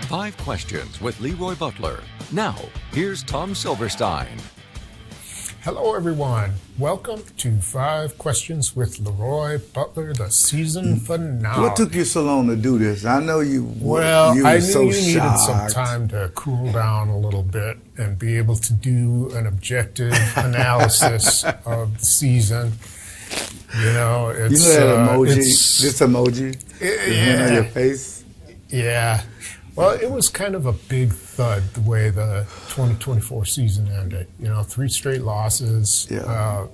5 Questions with LeRoy Butler. Now, here's Tom Silverstein. Hello, everyone. Welcome to 5 Questions with LeRoy Butler, the season finale. What took you so long to do this? I know you were, Well, you I were knew so you needed some shocked. time to cool down a little bit and be able to do an objective analysis of the season. You know, it's You know that emoji, this emoji, yeah. on your face? Yeah. Well, it was kind of a big thud the way the 2024 season ended. 3 straight losses. Yeah.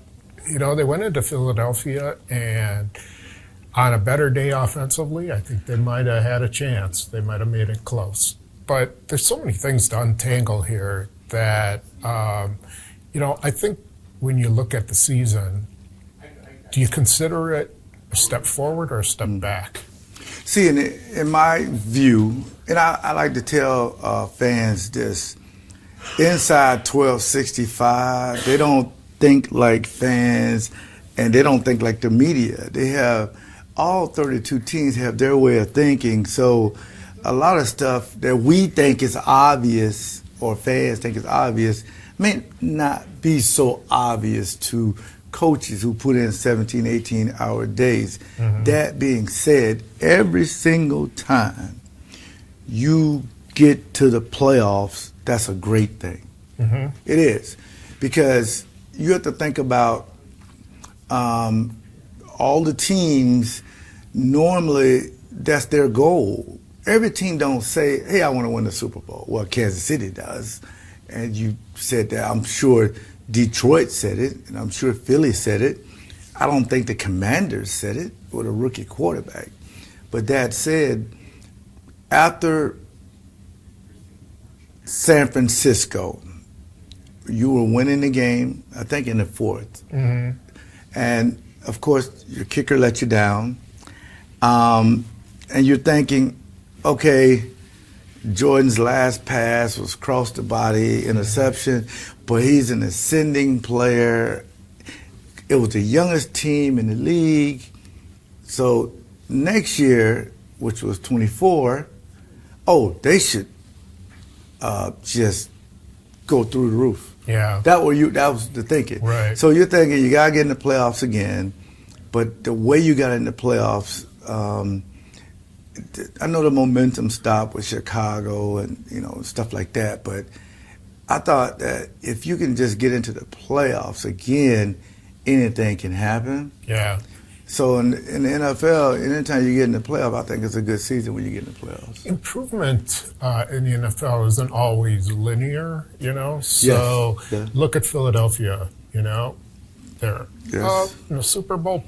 They went into Philadelphia, and on a better day offensively, I think they might have had a chance. They might have made it close. But there's so many things to untangle here that, I think when you look at the season, do you consider it a step forward or a step back? See, in my view, and I like to tell fans this, inside 1265, they don't think like fans, and they don't think like the media. They have, all 32 teams have their way of thinking, so a lot of stuff that we think is obvious, or fans think is obvious, may not be so obvious to coaches who put in 17, 18-hour days. Mm-hmm. That being said, every single time you get to the playoffs, that's a great thing. Mm-hmm. It is. Because you have to think about all the teams, normally that's their goal. Every team don't say, hey, I want to win the Super Bowl. Well, Kansas City does. And you said that, I'm sure Detroit said it, and I'm sure Philly said it. I don't think the Commanders said it with a rookie quarterback. But that said, after San Francisco, you were winning the game, I think in the 4th. Mm-hmm. And, of course, your kicker let you down. And you're thinking, okay, Jordan's last pass was cross the body, interception, but he's an ascending player. It was the youngest team in the league. So next year, which was 24, they should just go through the roof. Yeah. That was the thinking. Right. So you're thinking you gotta get in the playoffs again, but the way you got in the playoffs, I know the momentum stopped with Chicago and stuff like that, but I thought that if you can just get into the playoffs again, anything can happen. Yeah. So in the NFL, anytime you get in the playoffs, I think it's a good season when you get in the playoffs. Improvement in the NFL isn't always linear, So yes. Look at Philadelphia, they're Yes. in the Super Bowl,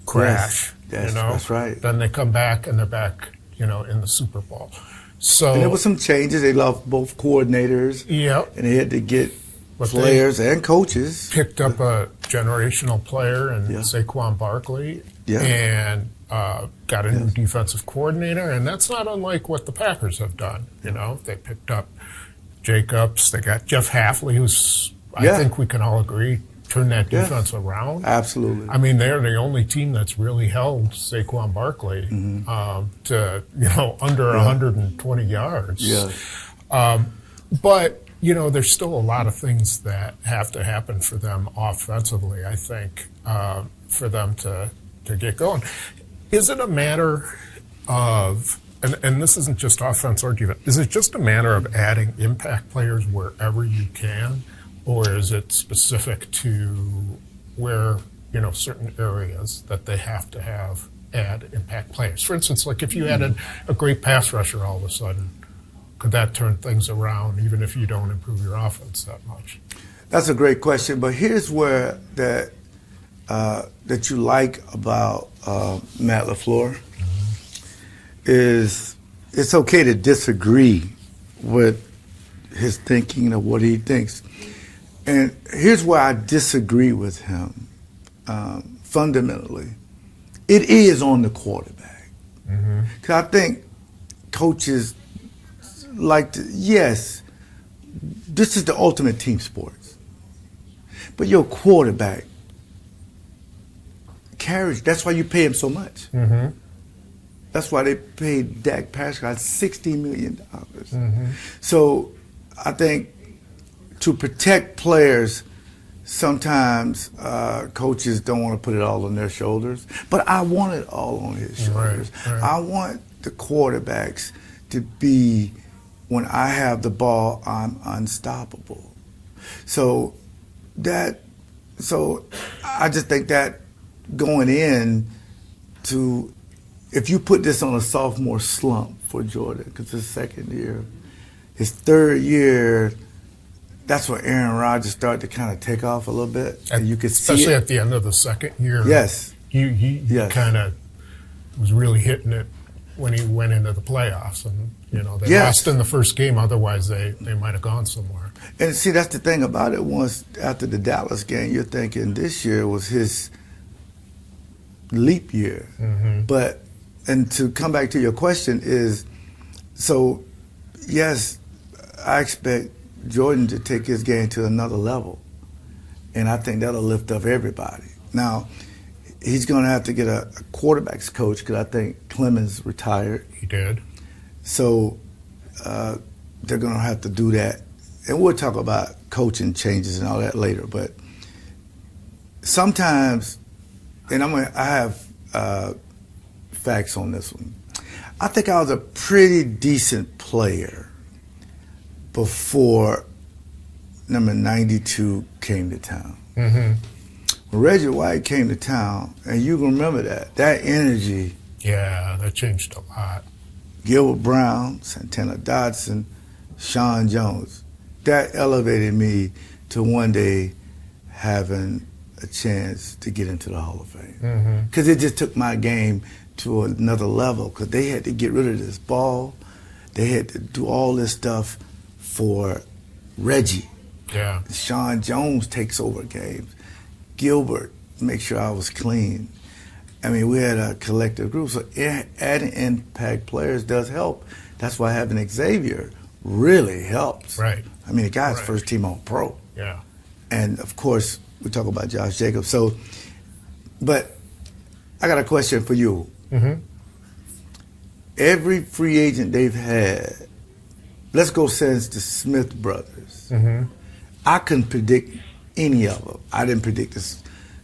crash. Yes, that's right. Then they come back and they're back, in the Super Bowl. So and there were some changes. They lost both coordinators. Yep. And they had to get players and coaches. Picked up a generational player in Saquon Barkley and got a new defensive coordinator. And that's not unlike what the Packers have done. They picked up Jacobs. They got Jeff Hafley, who's, I think we can all agree, turn that defense around. Absolutely. I mean, they're the only team that's really held Saquon Barkley to, under 120 yards. Yeah. But, there's still a lot of things that have to happen for them offensively, I think, for them to get going. Is it a matter of, and this isn't just offense or defense, is it just a matter of adding impact players wherever you can? Or is it specific to where, certain areas that they have to add impact players? For instance, like if you added a great pass rusher all of a sudden, could that turn things around even if you don't improve your offense that much? That's a great question, but here's where that you like about Matt LaFleur is it's okay to disagree with his thinking of what he thinks. And here's where I disagree with him fundamentally. It is on the quarterback. Because I think coaches like to, yes, this is the ultimate team sports. But your quarterback carries, that's why you pay him so much. That's why they paid Dak Prescott $60 million. So I think to protect players, sometimes coaches don't want to put it all on their shoulders. But I want it all on his shoulders. Right. I want the quarterbacks to be, when I have the ball, I'm unstoppable. So I just think that going in to, if you put this on a sophomore slump for Jordan, because his second year, his third year, that's when Aaron Rodgers started to kind of take off a little bit, and you could see it. Especially at the end of the second year. Yes. He Yes. kind of was really hitting it when he went into the playoffs, and they lost in the first game. Otherwise, they might have gone somewhere. And see, that's the thing about it. Once after the Dallas game, you're thinking this year was his leap year. But, and to come back to your question is, so yes, I expect Jordan to take his game to another level, and I think that'll lift up everybody. Now, he's going to have to get a quarterback's coach, because I think Clemens retired. He did. So they're going to have to do that. And we'll talk about coaching changes and all that later. But sometimes, and I have facts on this one. I think I was a pretty decent player before number 92 came to town. When Reggie White came to town, and you can remember that energy. Yeah, that changed a lot. Gilbert Brown, Sentinel Dodson, Sean Jones. That elevated me to one day having a chance to get into the Hall of Fame. Because it just took my game to another level, because they had to get rid of this ball. They had to do all this stuff for Reggie. Yeah. Sean Jones takes over games. Gilbert makes sure I was clean. I mean, we had a collective group, so adding impact players does help. That's why having Xavier really helps. Right. I mean, the guy's first team All-Pro. Yeah. And, of course, we talk about Josh Jacobs. So, but I got a question for you. Every free agent they've had, let's go since the Smith brothers. I couldn't predict any of them. I didn't predict the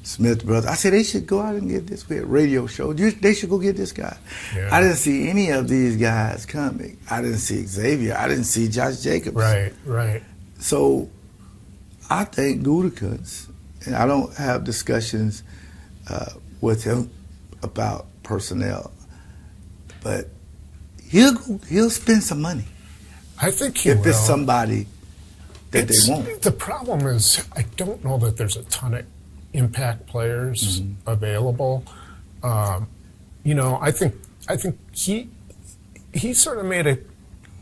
Smith brothers. I said they should go out and get this. We had radio show. They should go get this guy. Yeah. I didn't see any of these guys coming. I didn't see Xavier. I didn't see Josh Jacobs. Right. So I think Gutekunst, and I don't have discussions with him about personnel, but he'll spend some money. I think he if will. it's somebody that they want. The problem is, I don't know that there's a ton of impact players available. I think he sort of made it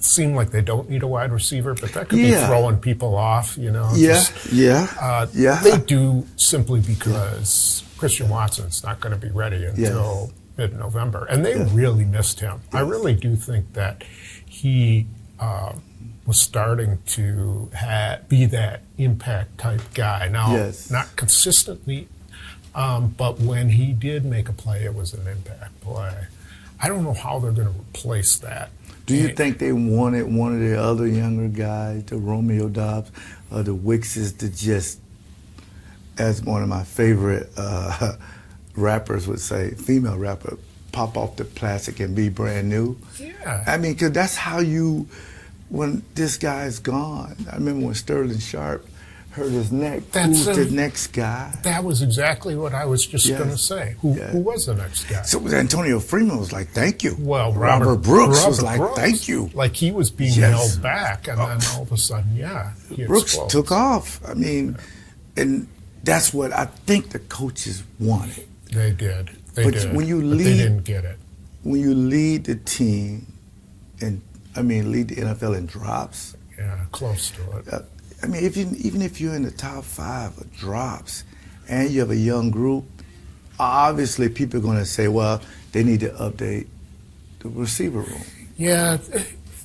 seem like they don't need a wide receiver, but that could be throwing people off. They do, simply because Christian Watson's not going to be ready until mid-November, and they really missed him. I really do think that he was starting to be that impact type guy. Now, not consistently, but when he did make a play, it was an impact play. I don't know how they're going to replace that. Do you think they wanted one of the other younger guys, the Romeo Dobbs or the Wickses, to just, as one of my favorite rappers would say, female rapper, pop off the plastic and be brand new? Yeah. I mean, because that's how when this guy's gone. I remember when Sterling Sharp hurt his neck. Who's the next guy? That was exactly what I was just going to say. Who was the next guy? So Antonio Freeman was like, thank you. Well, Robert Brooks was like, thank you. Like he was being held back, and then all of a sudden, he Brooks exploded. took off. I mean, and that's what I think the coaches wanted. They did. When but they didn't get it. When you lead the team, lead the NFL in drops. Yeah, close to it. Even if you're in the top 5 of drops and you have a young group, obviously people are going to say, well, they need to update the receiver room. Yeah,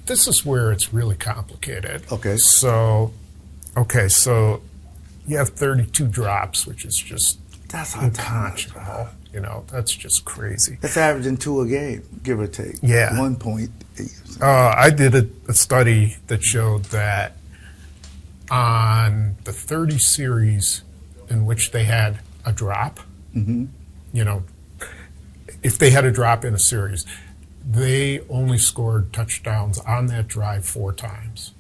this is where it's really complicated. Okay. So you have 32 drops, which is just that's unconscionable. That's just crazy. That's averaging 2 a game, give or take. Yeah. 1.8. I did a study that showed that on the 30 series in which they had a drop, if they had a drop in a series, they only scored touchdowns on that drive 4 times.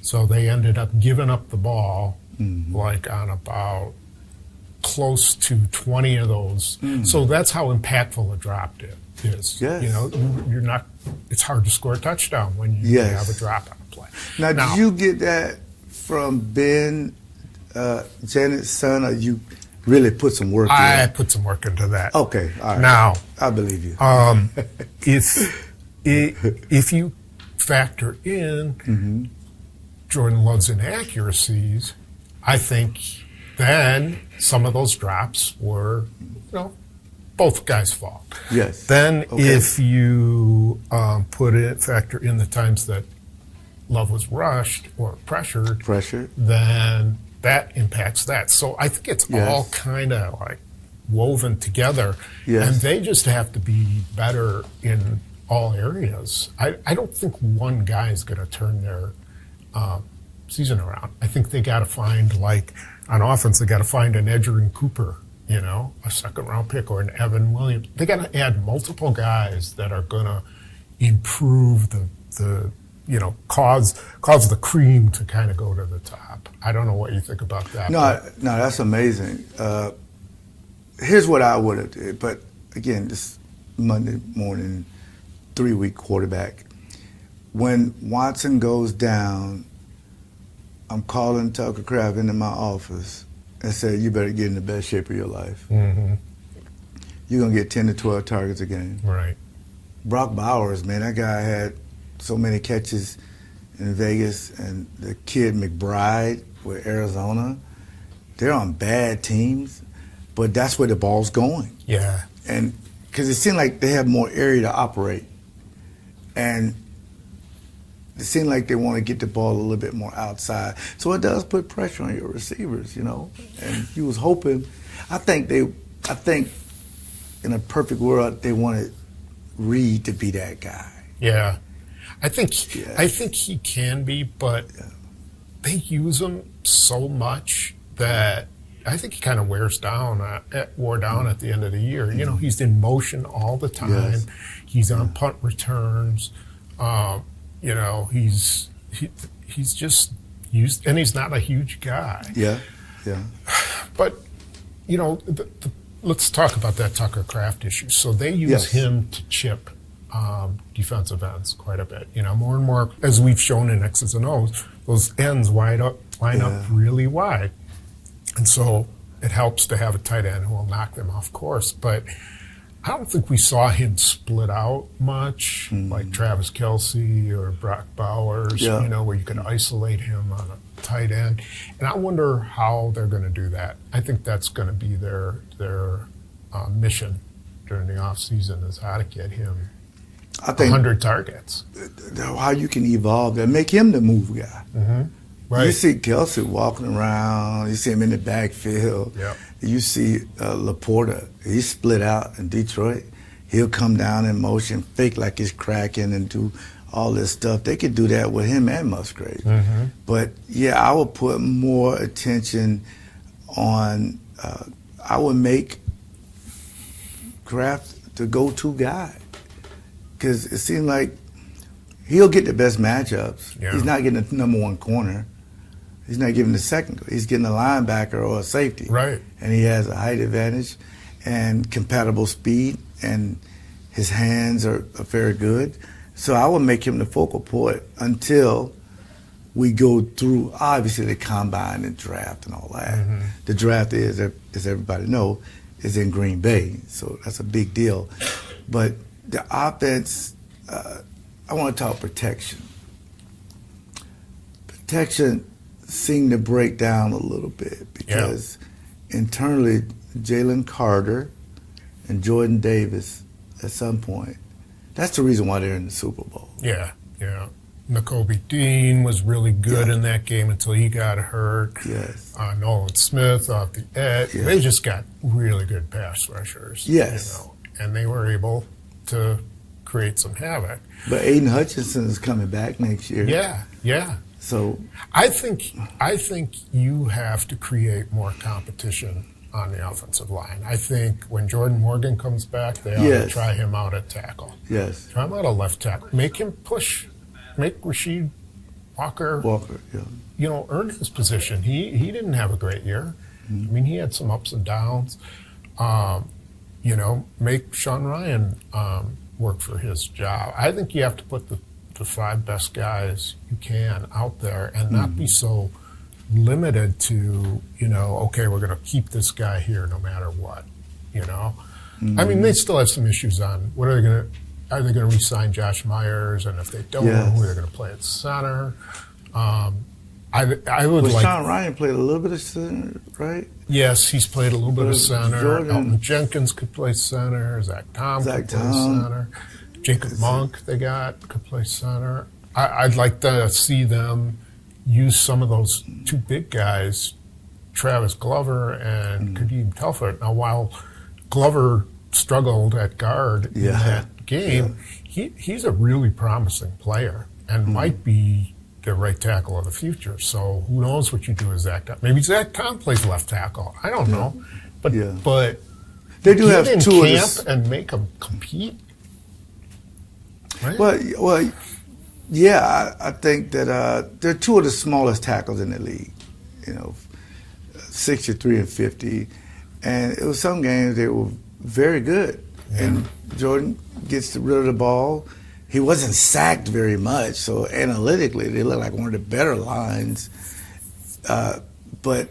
So they ended up giving up the ball like on about close to 20 of those. So that's how impactful a drop is. Yes. You're not. It's hard to score a touchdown when you have a drop on a play. Now, did you get that from Ben, Janet's son, or you really put some work in? I put some work into that. Okay, all right. Now, I believe you. if you factor in Jordan Love's inaccuracies, I think then some of those drops were, both guys' fault. Yes. Then if you factor in the times that Love was rushed or pressured, then that impacts that. So I think it's all kind of like woven together, and they just have to be better in all areas. I don't think one guy is going to turn their season around. I think they got to find, like on offense, they got to find an Edgerrin Cooper, a 2nd-round pick, or an Evan Williams. They got to add multiple guys that are going to improve the cause the cream to kind of go to the top. I don't know what you think about that. No, that's amazing. Here's what I would have did, but again, this Monday morning, 3-week quarterback. When Watson goes down, I'm calling Tucker Kraft into my office and say, you better get in the best shape of your life. You're going to get 10 to 12 targets a game. Right. Brock Bowers, man, that guy had so many catches in Vegas, and the kid McBride with Arizona, they're on bad teams, but that's where the ball's going. Yeah. And because it seemed like they have more area to operate, and it seemed like they want to get the ball a little bit more outside. So it does put pressure on your receivers, And he was hoping. I think in a perfect world they wanted Reed to be that guy. Yeah. I think he can be, but they use him so much that I think he kind of wore down at the end of the year. He's in motion all the time. Yes. He's on punt returns. He's just used, and he's not a huge guy. Yeah. But let's talk about that Tucker Kraft issue. So they use him to chip defensive ends quite a bit. More and more, as we've shown in X's and O's, those ends line up really wide. And so it helps to have a tight end who will knock them off course. But I don't think we saw him split out much, like Travis Kelce or Brock Bowers, where you can isolate him on a tight end. And I wonder how they're going to do that. I think that's going to be their mission during the offseason, is how to get him 100 targets. How you can evolve and make him the move guy. Right. You see Kelce walking around. You see him in the backfield. Yep. You see Laporta. He's split out in Detroit. He'll come down in motion, fake like he's cracking, and do all this stuff. They could do that with him and Musgrave. But, I would put more attention on I would make Kraft the go-to guy. Because it seems like he'll get the best matchups. Yeah. He's not getting the number one corner. He's not getting the second. He's getting a linebacker or a safety. Right. And he has a height advantage and compatible speed, and his hands are very good. So I would make him the focal point until we go through, obviously, the combine and draft and all that. The draft is, as everybody knows, is in Green Bay. So that's a big deal. But the offense, I want to talk protection. Protection seemed to break down a little bit because internally, Jalen Carter and Jordan Davis, at some point, that's the reason why they're in the Super Bowl. Yeah. N'Kobe Dean was really good in that game until he got hurt. Yes. Nolan Smith off the edge. Yes. They just got really good pass rushers. Yes. And they were able to create some havoc. But Aiden Hutchinson is coming back next year. Yeah. So I think you have to create more competition on the offensive line. I think when Jordan Morgan comes back, they ought to try him out at tackle. Yes. Try him out at left tackle. Make him push. Make Rasheed Walker, earn his position. He didn't have a great year. Mm-hmm. I mean, he had some ups and downs. Make Sean Ryan work for his job. I think you have to put the 5 best guys you can out there and not be so limited to, okay, we're going to keep this guy here no matter what, I mean, they still have some issues on what are they going to re-sign Josh Myers, and if they don't, who they're going to play at center. I would like. Sean Ryan played a little bit of center, right? Yes, he's played a little bit of center. Jordan, Elton Jenkins could play center. Zach Tom could play center. Jacob Monk they got could play center. I'd like to see them use some of those 2 big guys, Travis Glover and Kadeem Telford. Now, while Glover struggled at guard in that game, he's a really promising player and might be the right tackle of the future. So who knows what you do with Zach Tom? Maybe Zach Tom plays left tackle. I don't know. But they do have in 2 camp and make them compete. Right? Well, yeah, I think that they're 2 of the smallest tackles in the league. 63 and 50, and it was some games they were very good. Yeah. And Jordan gets rid of the ball. He wasn't sacked very much, so analytically they look like one of the better lines. But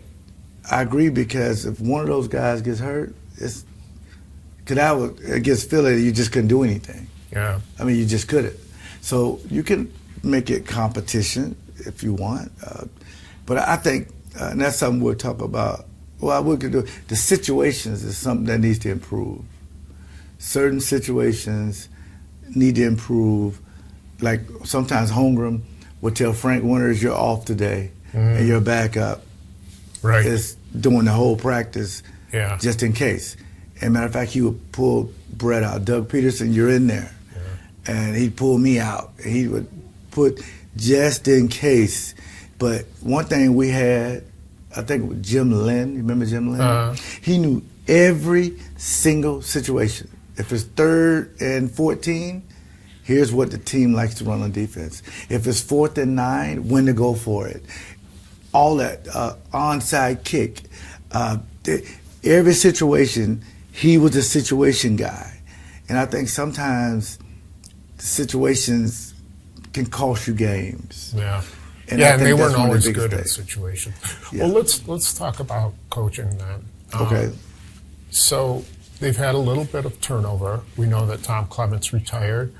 I agree, because if one of those guys gets hurt, against Philly, you just couldn't do anything. Yeah. I mean, you just couldn't. So you can make it competition if you want. But I think, and that's something we'll talk about, we could do, the situations is something that needs to improve. Certain situations need to improve. Like sometimes Holmgren would tell Frank Winters, you're off today, and your backup is doing the whole practice just in case. And matter of fact, he would pull Brett out. Doug Peterson, you're in there. And he'd pull me out. He would put just in case. But one thing we had, I think it was Jim Lynn. You remember Jim Lynn? He knew every single situation. If it's 3rd and 14, here's what the team likes to run on defense. If it's 4th and 9, when to go for it. All that onside kick. Every situation, he was a situation guy. And I think sometimes situations can cost you games. Yeah. And and they weren't always good in situations. Yeah. Well, let's talk about coaching then. Okay. So they've had a little bit of turnover. We know that Tom Clements retired.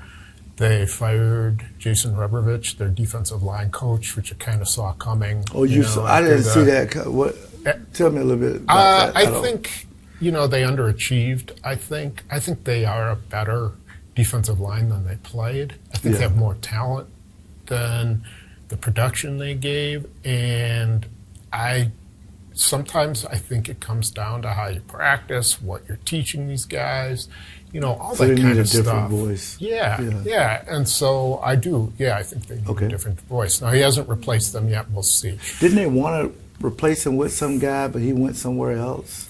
They fired Jason Rebrovich, their defensive line coach, which I kind of saw coming. Oh, I didn't see that. Tell me a little bit about that. I think they underachieved. I think they are a better defensive line than they played. I think they have more talent than the production they gave, and sometimes I think it comes down to how you practice, what you're teaching these guys, all that kind of stuff. Different voice. Yeah, and so I do. Yeah, I think they need a different voice. Now he hasn't replaced them yet. We'll see. Didn't they want to replace him with some guy, but he went somewhere else?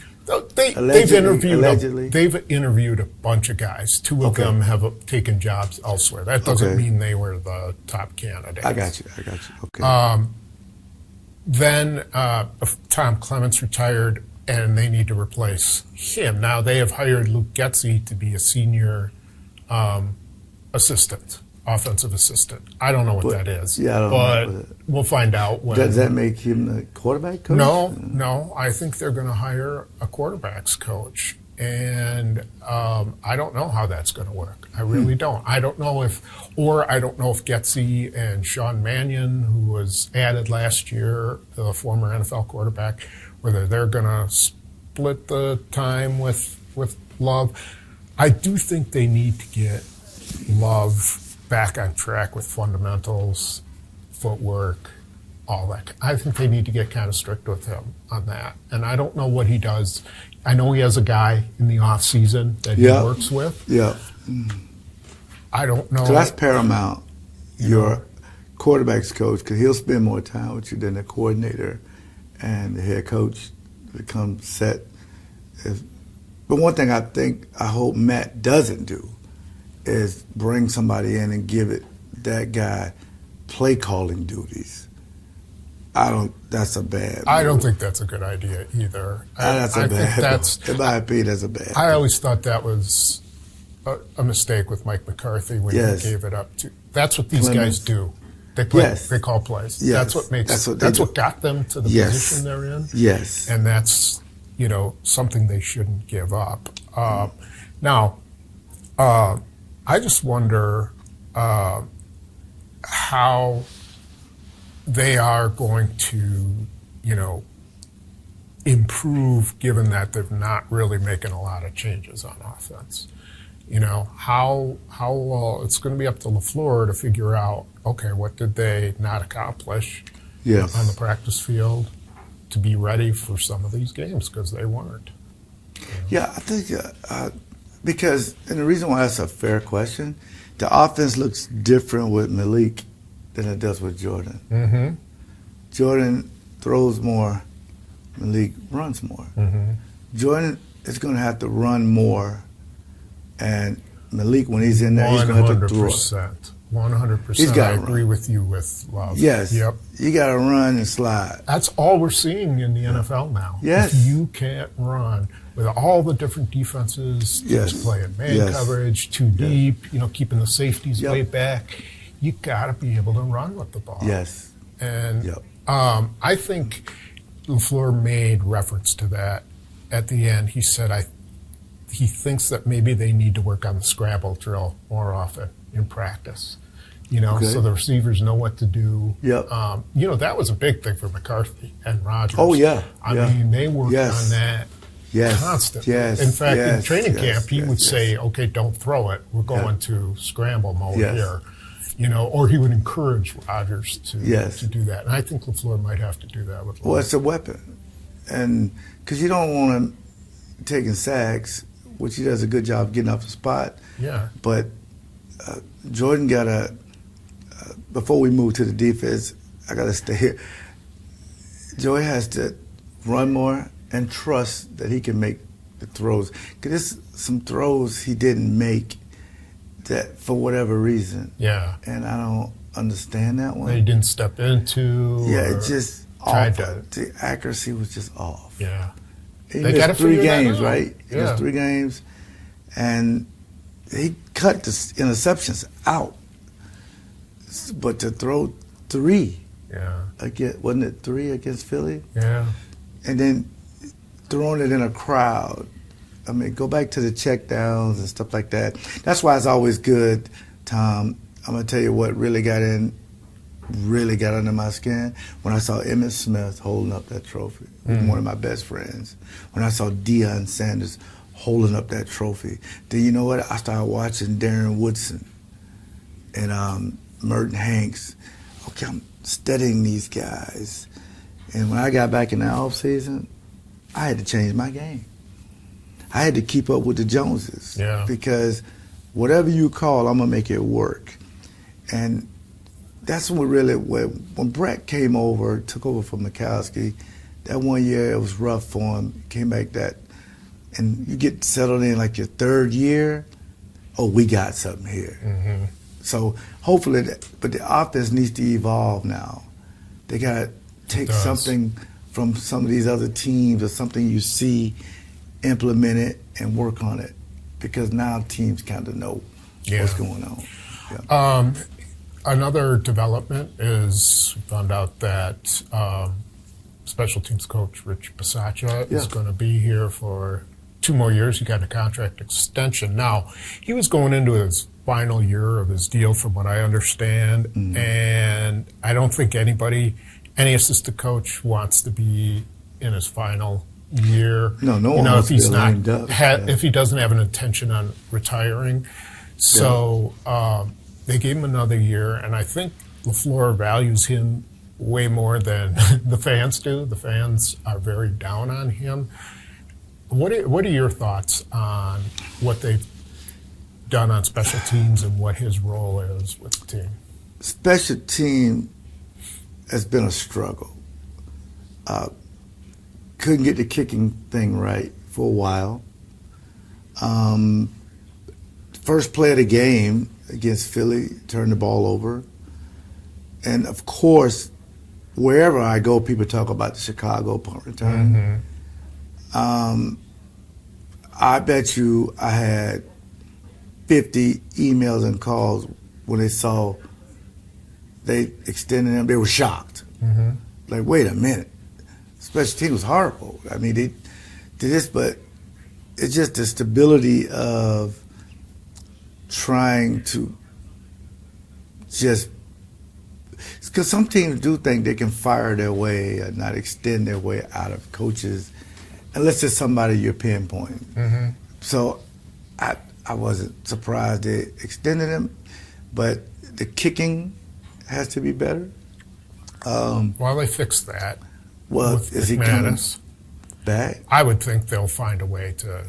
They've interviewed a bunch of guys. 2 of them have taken jobs elsewhere. That doesn't mean they were the top candidates. I got you. Okay. Then Tom Clements retired, and they need to replace him. Now they have hired Luke Getsy to be a senior offensive assistant. I don't know what that is. Yeah, I don't know. We'll find out. Does that make him the quarterback coach? No. I think they're going to hire a quarterbacks coach. And I don't know how that's going to work. I really don't. I don't know if Getsy and Sean Mannion, who was added last year, the former NFL quarterback, whether they're going to split the time with Love. I do think they need to get Love back on track with fundamentals, footwork, all that. I think they need to get kind of strict with him on that. And I don't know what he does. I know he has a guy in the off season that he works with. Yeah. I don't know. So that's paramount. Your quarterback's coach, because he'll spend more time with you than the coordinator and the head coach become set. But one thing I hope Matt doesn't do is bring somebody in and give that guy play calling duties. That's a bad move. I don't think that's a good idea either. That's a bad move. In my opinion, that's a bad I always thought that was a mistake with Mike McCarthy when he gave it up to. That's what these guys do. They play. They call plays. Yes. That's what got them to the position they're in. Yes. And that's something they shouldn't give up. Now, I just wonder how they are going to, improve, given that they're not really making a lot of changes on offense. How it's going to be up to LaFleur to figure out, okay, what did they not accomplish on the practice field to be ready for some of these games, because they weren't. Yeah, I think because, and the reason why that's a fair question, the offense looks different with Malik than it does with Jordan. Mm-hmm. Jordan throws more, Malik runs more. Mm-hmm. Jordan is going to have to run more, and Malik, when he's in there, he's going to have to throw. 100%. I agree with you with Love. Yes. Yep. You got to run and slide. That's all we're seeing in the NFL now. Yes. If you can't run with all the different defenses, just playing man coverage, too deep, keeping the safeties way back, you got to be able to run with the ball. Yes. And I think LaFleur made reference to that at the end. He said he thinks that maybe they need to work on the scramble drill more often in practice, so the receivers know what to do. Yep. That was a big thing for McCarthy and Rodgers. Oh, yeah. I mean, they worked on that constantly. Yes. In fact, in training camp, he would say, okay, don't throw it. We're going to scramble mode here. Or he would encourage Rodgers to do that. And I think LaFleur might have to do that with LaFleur. Well, it's a weapon. And because you don't want him taking sacks, which he does a good job getting off the spot. Yeah. But Jordan got to, before we move to the defense, I got to stay here. Joey has to run more and trust that he can make the throws. Because there's some throws he didn't make that for whatever reason. Yeah. And I don't understand that one. That he didn't step into. Yeah, it just tried off. The accuracy was just off. Yeah. He They gotta missed 3 figure that games, out. right? He missed 3 games. And he cut the interceptions out. But to throw 3, wasn't it 3 against Philly? Yeah. And then throwing it in a crowd. I mean, go back to the checkdowns and stuff like that. That's why it's always good, Tom. I'm going to tell you what really got under my skin when I saw Emmitt Smith holding up that trophy. One of my best friends. When I saw Deion Sanders holding up that trophy. Then you know what? I started watching Darren Woodson and Merton Hanks. Okay, I'm studying these guys. And when I got back in the offseason, I had to change my game. I had to keep up with the Joneses. Yeah. Because whatever you call, I'm going to make it work. And that's when Brett came over, took over for Mikowski, that one year it was rough for him. Came back and you get settled in like your 3rd year, we got something here. Mm-hmm. So hopefully, but the offense needs to evolve now. They got to take something from some of these other teams or something you see, implement it and work on it, because now teams kind of know what's going on. Yeah. Another development is we found out that special teams coach Rich Bisaccia is going to be here for 2 more years. He got a contract extension. Now, he was going into his final year of his deal, from what I understand, and I don't think any assistant coach wants to be in his final year. No one wants if he's to be not lined up. if he doesn't have an intention on retiring. So they gave him another year, and I think LaFleur values him way more than the fans do. The fans are very down on him. What are your thoughts on what they've done on special teams and what his role is with the team? Special team has been a struggle. Couldn't get the kicking thing right for a while. First play of the game against Philly, turned the ball over. And of course, wherever I go, people talk about the Chicago punt return. I bet you I had 50 emails and calls when they saw they extended them. They were shocked. Like, wait a minute. Special team was horrible. I mean, they did this, but it's just the stability of trying to just, because some teams do think they can fire their way or not extend their way out of coaches unless it's somebody you're pinpointing. So I wasn't surprised they extended him, but the kicking has to be better. Well, they fixed that. Well, with is he coming McManus. back? I would think they'll find a way to,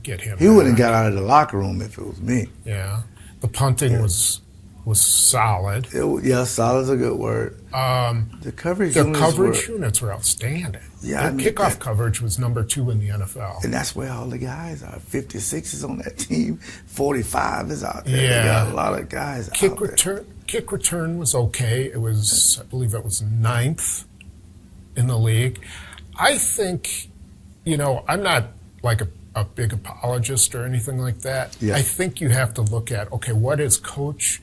get him. He wouldn't back. have got out of the locker room if it was me. Yeah, the punting was solid. Solid's a good word. The coverage Their units coverage were, units were outstanding. Yeah, Their I mean, kickoff coverage was number 2 in the NFL. and that's where all the guys are. 56 is on that team. 45 is out there. Yeah. They got a lot of guys out there. Kick return was okay. It was, I believe it was 9th in the league. I think, I'm not like a big apologist or anything like that. Yeah. I think you have to look at, okay, what is coach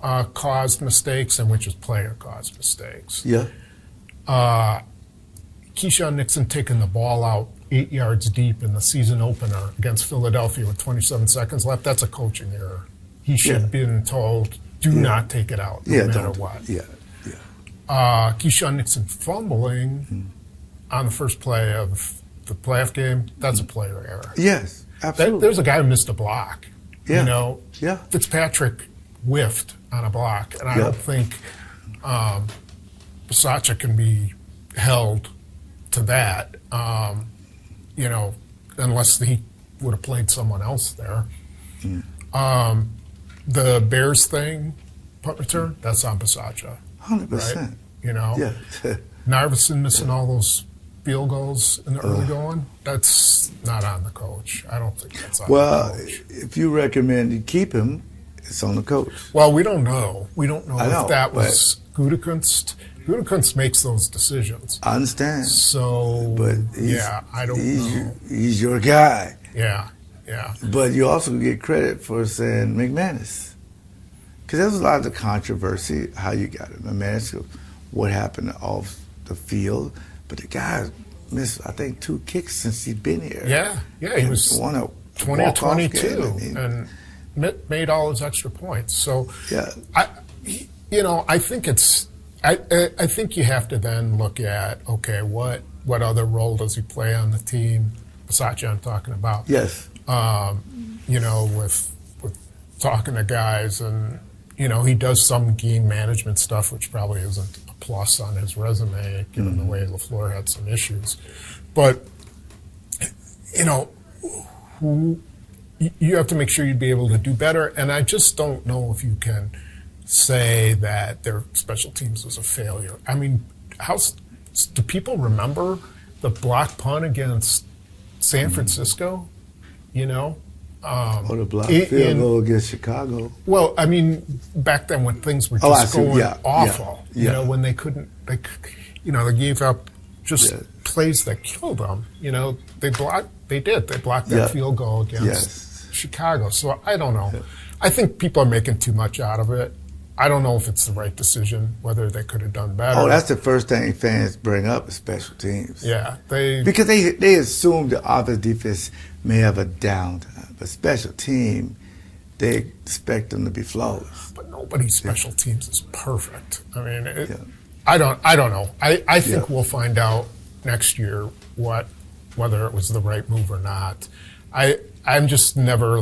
caused mistakes and which is player caused mistakes. Yeah. Keyshawn Nixon taking the ball out 8 yards deep in the season opener against Philadelphia with 27 seconds left, that's a coaching error. He should have been told, do not take it out, no matter what. Yeah. Keyshawn Nixon fumbling on the first play of the playoff game, that's a player error. Yes, absolutely. There's a guy who missed a block. Yeah. Fitzpatrick whiffed on a block, and I don't think Bisaccia can be held to that, unless he would have played someone else there. The Bears thing, punt return, that's on Bisaccia. 100%. Right? Yeah. Narveson missing all those field goals in the early going, that's not on the coach. I don't think that's on the coach. If you recommend you keep him, it's on the coach. Well, we don't know. We don't know if that was but- Gutekunst. Gutekunst makes those decisions. I understand. So, But I don't know. He's your guy. Yeah. But you also get credit for saying McManus. Because there was a lot of controversy, how you got it. McManus, what happened off the field. But the guy missed, I think, 2 kicks since he's been here. Yeah, he was won a 20 or 22 game. and made all his extra points. So, Yeah. I think it's, I think you have to then look at, okay, what other role does he play on the team? Bisaccia I'm talking about. Yes. With talking to guys and, he does some game management stuff, which probably isn't a plus on his resume, given the way LaFleur had some issues. But, you have to make sure you'd be able to do better. And I just don't know if you can say that their special teams was a failure. I mean, do people remember the block punt against San Francisco? Or the block field goal against Chicago. Well, I mean, back then when things were just going awful, when they couldn't, they gave up just plays that killed them. They blocked that field goal against Chicago. So I don't know. I think people are making too much out of it. I don't know if it's the right decision, whether they could have done better. Oh, that's the first thing fans bring up is special teams. Yeah. Because they assume the offense defense may have a downtime, but special team, they expect them to be flawless. But nobody's special teams is perfect. I mean, I don't know. I think we'll find out next year whether it was the right move or not. I'm just never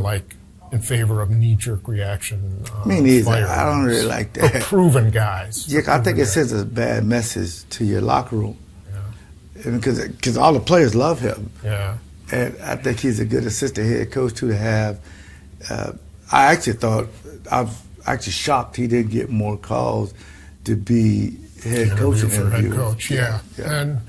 in favor of knee-jerk reaction. Me neither. firings. I don't really like that. For proven guys. Yeah, I think it guys. sends a bad message to your locker room. Yeah. Because all the players love him. Yeah. And I think he's a good assistant head coach, too, to have. I actually thought, I'm actually shocked he didn't get more calls to be head coach for head interviews. coach, yeah. And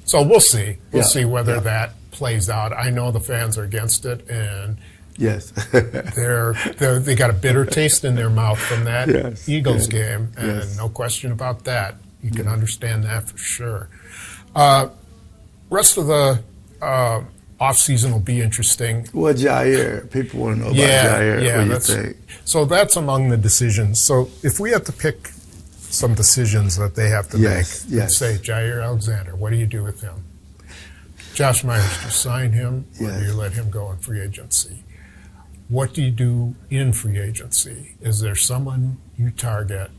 so we'll see. We'll see whether that plays out. I know the fans are against it, and Yes. they got a bitter taste in their mouth from that Eagles game, and Yes. no question about that. You can understand that for sure. Rest of the off-season will be interesting. Well, Jaire, people want to know about Jaire. Yeah, what do you think? So that's among the decisions. So if we have to pick some decisions that they have to make, let's say Jaire Alexander, what do you do with him? Josh Myers, do you sign him or do you let him go in free agency? What do you do in free agency? Is there someone you target?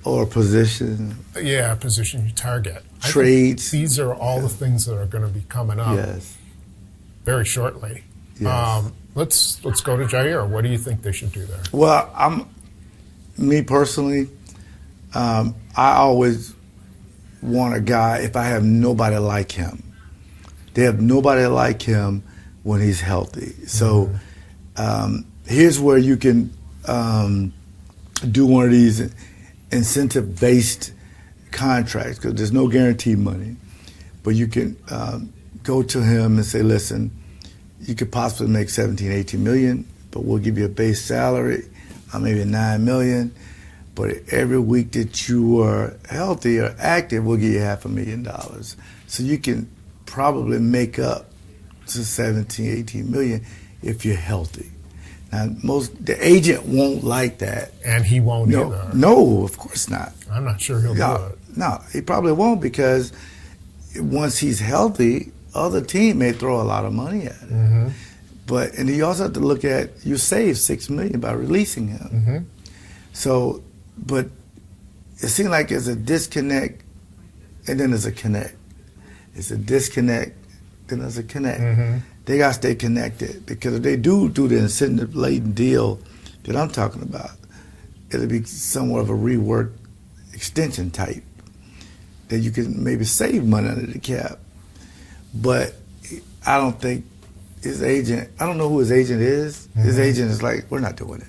Or position. Yeah, a position you target. Trades. These are all the things that are going to be coming up very shortly. Yes. Let's go to Jaire. What do you think they should do there? Well, me personally, I always want a guy, if I have nobody like him. They have nobody like him when he's healthy. So here's where you can do one of these incentive-based contracts, because there's no guaranteed money. But you can go to him and say, listen, you could possibly make 17, 18 million, but we'll give you a base salary, maybe 9 million. But every week that you are healthy or active, we'll give you $500,000. So you can probably make up to 17, 18 million if you're healthy. Now, the agent won't like that. And he won't either. No, of course not. I'm not sure he'll do it. No, he probably won't, because once he's healthy, other team may throw a lot of money at him. And you also have to look at, you save $6 million by releasing him. So, but it seems like there's a disconnect and then there's a connect. It's a disconnect, then there's a connect. They got to stay connected, because if they do the incentive-laden deal that I'm talking about, it'll be somewhat of a rework extension type that you can maybe save money under the cap. But I don't think his agent, I don't know who his agent is. His agent is like, we're not doing it.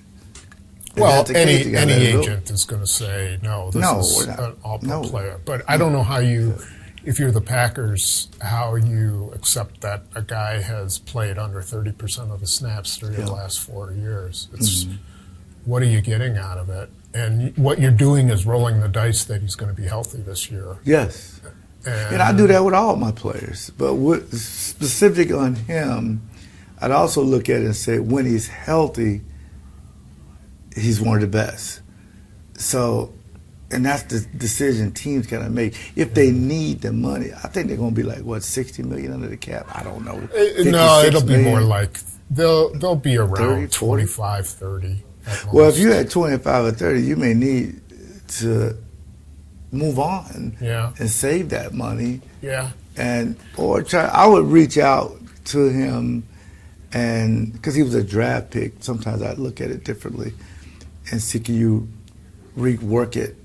Well, any agent is going to say, no, this is an all-pro player. But I don't know how you, if you're the Packers, how you accept that a guy has played under 30% of the snaps through the last 4 years. It's what are you getting out of it? And what you're doing is rolling the dice that he's going to be healthy this year. Yes. And I do that with all my players. But what specific on him, I'd also look at it and say, when he's healthy, he's one of the best. So, and that's the decision teams got to make. If they need the money, I think they're going to be like, what, 60 million under the cap? I don't know. No, it'll be more like, they'll be 30, around 25, 30. Well, if you're at 25 or 30, you may need to move on and save that money. I would reach out to him, and because he was a draft pick, sometimes I look at it differently and see, can you rework it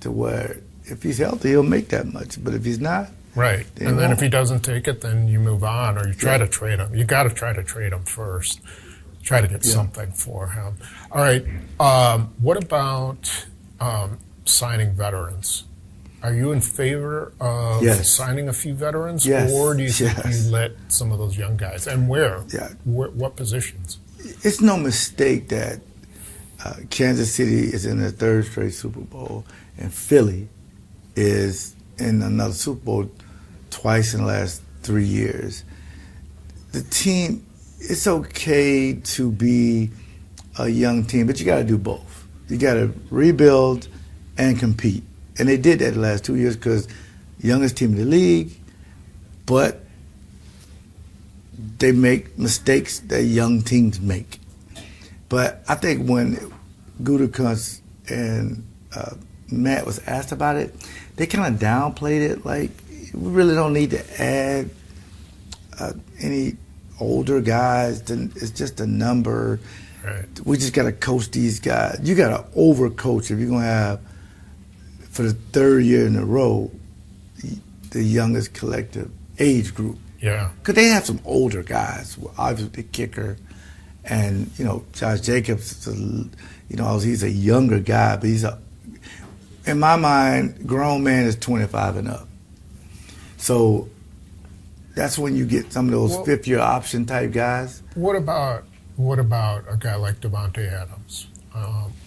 to where if he's healthy, he'll make that much, but if he's not, and then if he doesn't take it, then you move on, or you try to trade him. You got to try to trade him first. Try to get something for him. All right. What about signing veterans? Are you in favor of signing a few veterans, or do you think you let some of those young guys? And where? What positions? It's no mistake that Kansas City is in their third straight Super Bowl, and Philly is in another Super Bowl twice in the last 3 years. The team, it's okay to be a young team, but you got to do both. You got to rebuild and compete. And they did that the last 2 years, because youngest team in the league, but they make mistakes that young teams make. But I think when Gutekunst and Matt was asked about it, they kind of downplayed it. Like, we really don't need to add any older guys, then it's just a number. Right. We just got to coach these guys. You got to overcoach if you're going to have, for the third year in a row, the youngest collective age group. Yeah. Because they have some older guys, obviously the kicker, and, Josh Jacobs, he's a younger guy, but in my mind, grown man is 25 and up. So that's when you get some of those fifth-year option type guys. What about a guy like Devontae Adams?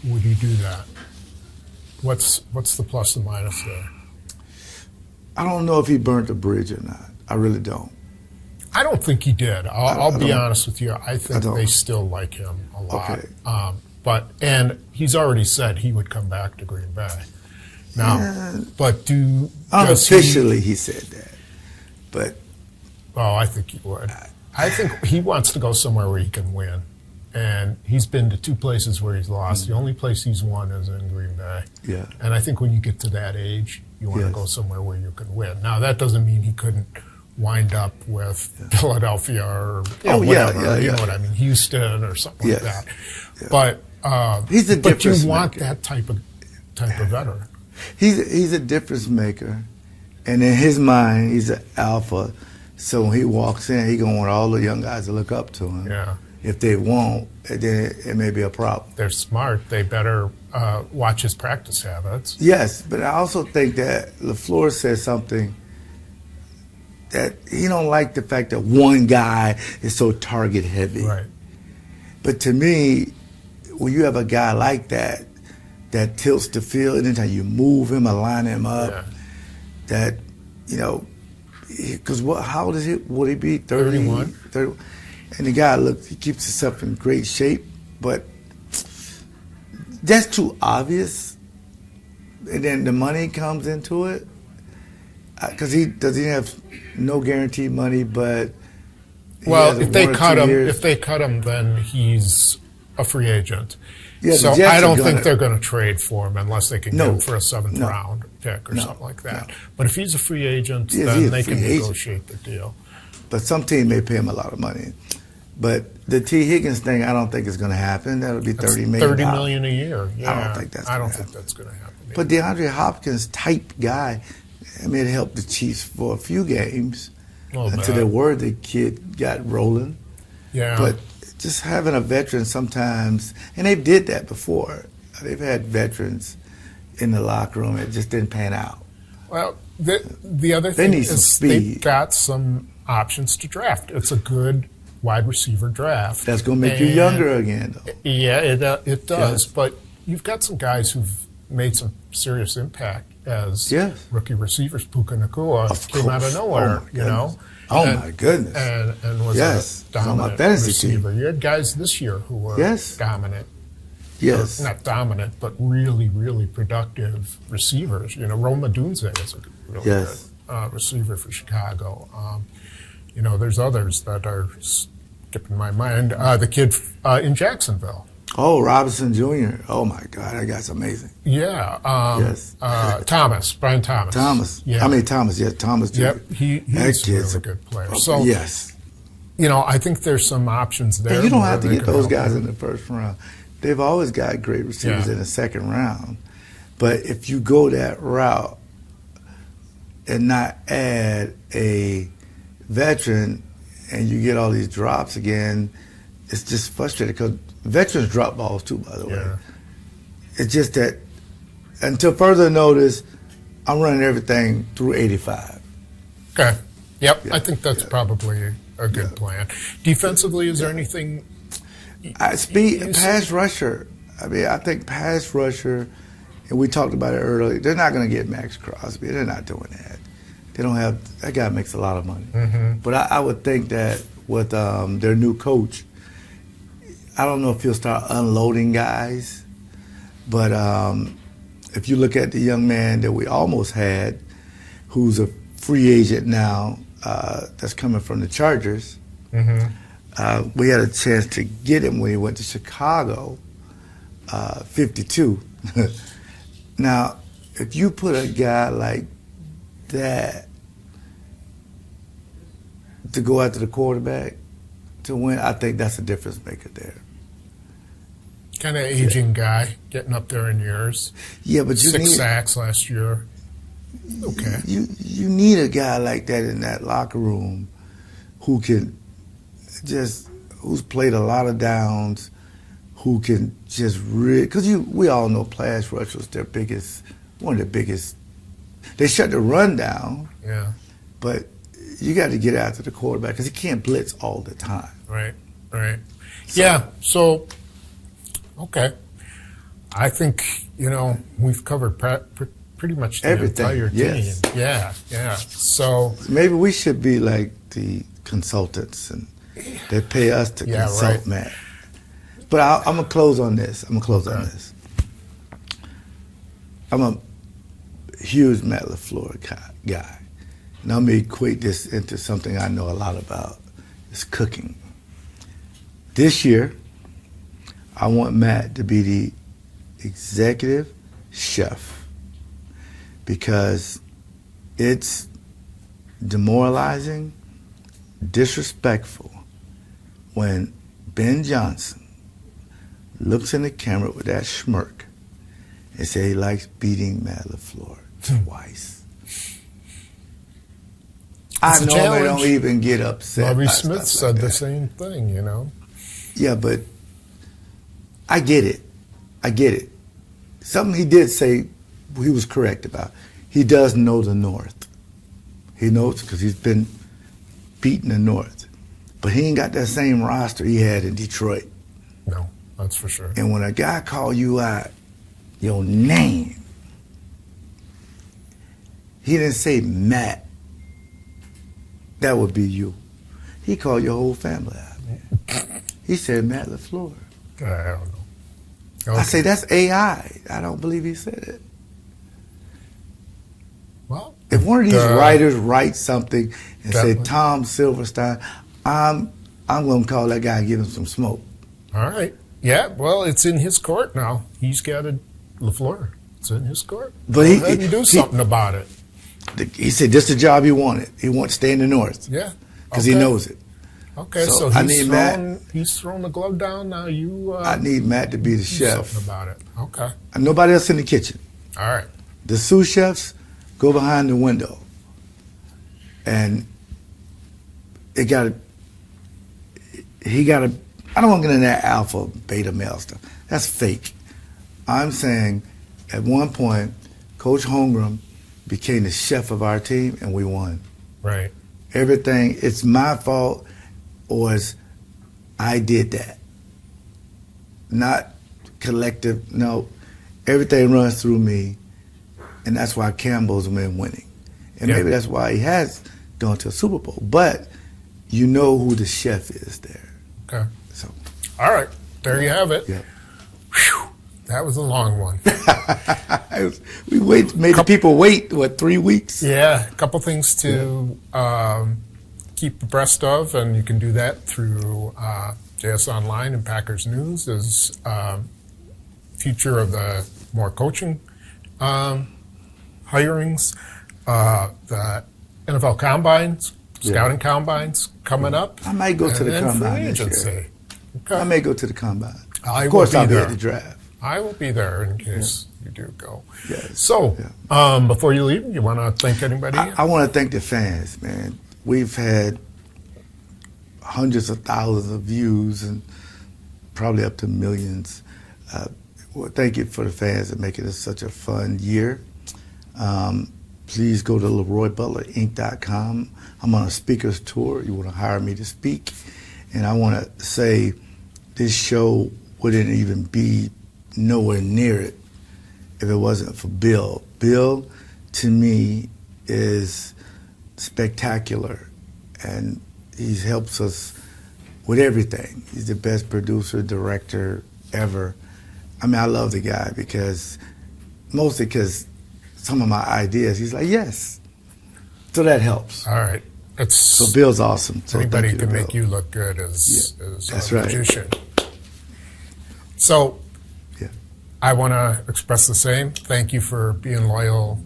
Would you do that? What's the plus and minus there? I don't know if he burnt the bridge or not. I really don't. I don't think he did. I'll be honest with you. I think they still like him a lot. Okay. And he's already said he would come back to Green Bay. Now, but unofficially he said that, but I think he would. I think he wants to go somewhere where he can win, and he's been to 2 places where he's lost. The only place he's won is in Green Bay. Yeah. And I think when you get to that age, you want to go somewhere where you can win. Now that doesn't mean he couldn't wind up with Philadelphia or whatever. You know what I mean, Houston or something like that. Yeah. But he's a difference But you want maker. that type of veteran. He's a difference maker, and in his mind, he's an alpha. So when he walks in, he's gonna want all the young guys to look up to him. Yeah. If they won't, then it may be a problem. They're smart. They better watch his practice habits. Yes, but I also think that LaFleur said something that he don't like the fact that one guy is so target heavy. Right. But to me, when you have a guy like that tilts the field, anytime you move him or line him up, that, because how old is he? Would he be 31? 30, and the guy he keeps himself in great shape, but that's too obvious. And then the money comes into it, because he doesn't have no guaranteed money, but if they cut him, then he's a free agent. Yeah, so I don't think they're going to trade for him unless they can get him for a 7th round pick or something like that. But if he's a free agent, then they can negotiate the deal. But some team may pay him a lot of money. But the T. Higgins thing, I don't think is going to happen. That'll be $30 million. $30 million a year. Yeah, I don't think that's going to happen. But DeAndre Hopkins type guy, it helped the Chiefs for a few games until they word the kid got rolling. Yeah. But just having a veteran sometimes, and they did that before. They've had veterans in the locker room. It just didn't pan out. Well, the other thing is they've got some options to draft. It's a good wide receiver draft. That's going to make you younger again, though. Yeah, it does. But you've got some guys who've made some serious impact as rookie receivers. Puka Nacua came out of nowhere, my goodness. And was a dominant receiver. You had guys this year who were dominant. Yes. Not dominant, but really, really productive receivers. Roma Dunze is a really good receiver for Chicago. There's others that are skipping my mind. The kid in Jacksonville. Oh, Robinson Jr. Oh, my God. That guy's amazing. Yeah. Brian Thomas. Thomas. Yes, Thomas Jr. Yep. He's a really good player. So, I think there's some options there. And you don't have to get those guys in the first round. They've always got great receivers in the second round. But if you go that route and not add a veteran and you get all these drops again, it's just frustrating because veterans drop balls too, by the way. It's just that until further notice, I'm running everything through 85. Okay. Yep. I think that's probably a good plan. Defensively, is there anything? Pass rusher. I think pass rusher, and we talked about it earlier, they're not going to get Max Crosby. They're not doing that. They don't have, that guy makes a lot of money. Mm-hmm. But I would think that with their new coach, I don't know if he'll start unloading guys, but if you look at the young man that we almost had, who's a free agent now, that's coming from the Chargers, we had a chance to get him when he went to Chicago, 52. Now, if you put a guy like that to go after the quarterback, to win, I think that's a difference maker there. Kind of aging guy, getting up there in years. Yeah, but you 6 sacks last year. Okay. You need a guy like that in that locker room who can who's played a lot of downs, who can just because we all know pass rush was one of their biggest. They shut the run down. Yeah. But you got to get after the quarterback because he can't blitz all the time. Right. Yeah. So, okay. I think we've covered pretty much the everything. Entire team. Yes. Yeah. So maybe we should be like the consultants, and they pay us to consult Matt. But I'm gonna close on this. On this. I'm a huge Matt LaFleur guy, and I'm gonna equate this into something I know a lot about. It's cooking. This year, I want Matt to be the executive chef because it's demoralizing, disrespectful when Ben Johnson looks in the camera with that smirk and say he likes beating Matt LaFleur twice. I normally don't even get upset. Bobby Smith said the same thing, Yeah, but I get it. Something he did say he was correct about. He does know the North. He knows because he's been beating the North. But he ain't got that same roster he had in Detroit. No, that's for sure. And when a guy call you out your name, he didn't say Matt. That would be you. He called your whole family out. He said Matt LaFleur. I don't know. Okay. I say that's AI. I don't believe he said it. Well, if one of these writers writes something and definitely. say Tom Silverstein, I'm going to call that guy and give him some smoke. All right. Yeah. Well, it's in his court now. He's got LaFleur. It's in his court. But Go ahead and do something about it. He said this is the job he wanted. He wants to stay in the North. Yeah. Because he knows it. Okay, so he's thrown the glove down. Now I need Matt to be the do chef. something about it. Okay. And nobody else in the kitchen. All right. The sous chefs go behind the window. And I don't want to get into that alpha, beta male stuff. That's fake. I'm saying at one point, Coach Holmgren became the chef of our team and we won. Right. Everything, it's my fault or I did that. Not collective, no. Everything runs through me, and that's why Campbell's been winning. And maybe that's why he has gone to a Super Bowl. But you know who the chef is there. Okay. So, all right. There you have it. Yeah. Whew. That was a long one. We made the people wait, 3 weeks? Yeah, a couple things to keep abreast of, and you can do that through JS Online and Packers News as future of the more coaching hirings, the NFL combines, scouting combines coming up. I might go to the combine this year. Okay. I may go to the combine. Of course, I'll be at the draft. I will be there in case you do go. Yes. So, before you leave, you want to thank anybody? I want to thank the fans, man. We've had hundreds of thousands of views and probably up to millions. Well, thank you for the fans that make it such a fun year. Please go to LeRoyButlerInc.com. I'm on a speaker's tour. You want to hire me to speak. And I want to say this show wouldn't even be nowhere near it if it wasn't for Bill. Bill, to me, is spectacular, and he helps us with everything. He's the best producer, director ever. I mean, I love the guy mostly because some of my ideas, he's like, yes. So that helps. All right. So Bill's awesome. So anybody can make you look good as that's a right. magician. So I want to express the same. Thank you for being loyal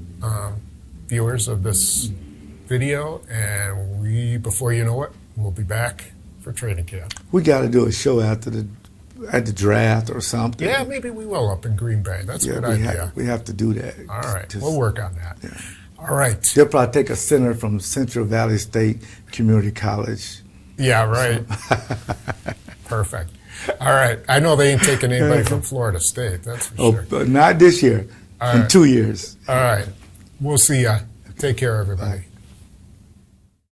viewers of this video. And before you know it, we'll be back for training camp. We got to do a show at the draft or something. Yeah, maybe we will up in Green Bay. That's a good idea. We have to do that. All right, we'll work on that. Yeah. All right. They'll probably take a center from Central Valley State Community College. Yeah, right. Perfect. All right. I know they ain't taking anybody from Florida State. That's for sure. But not this year. In 2 years. All right. We'll see ya. Take care, everybody. Bye.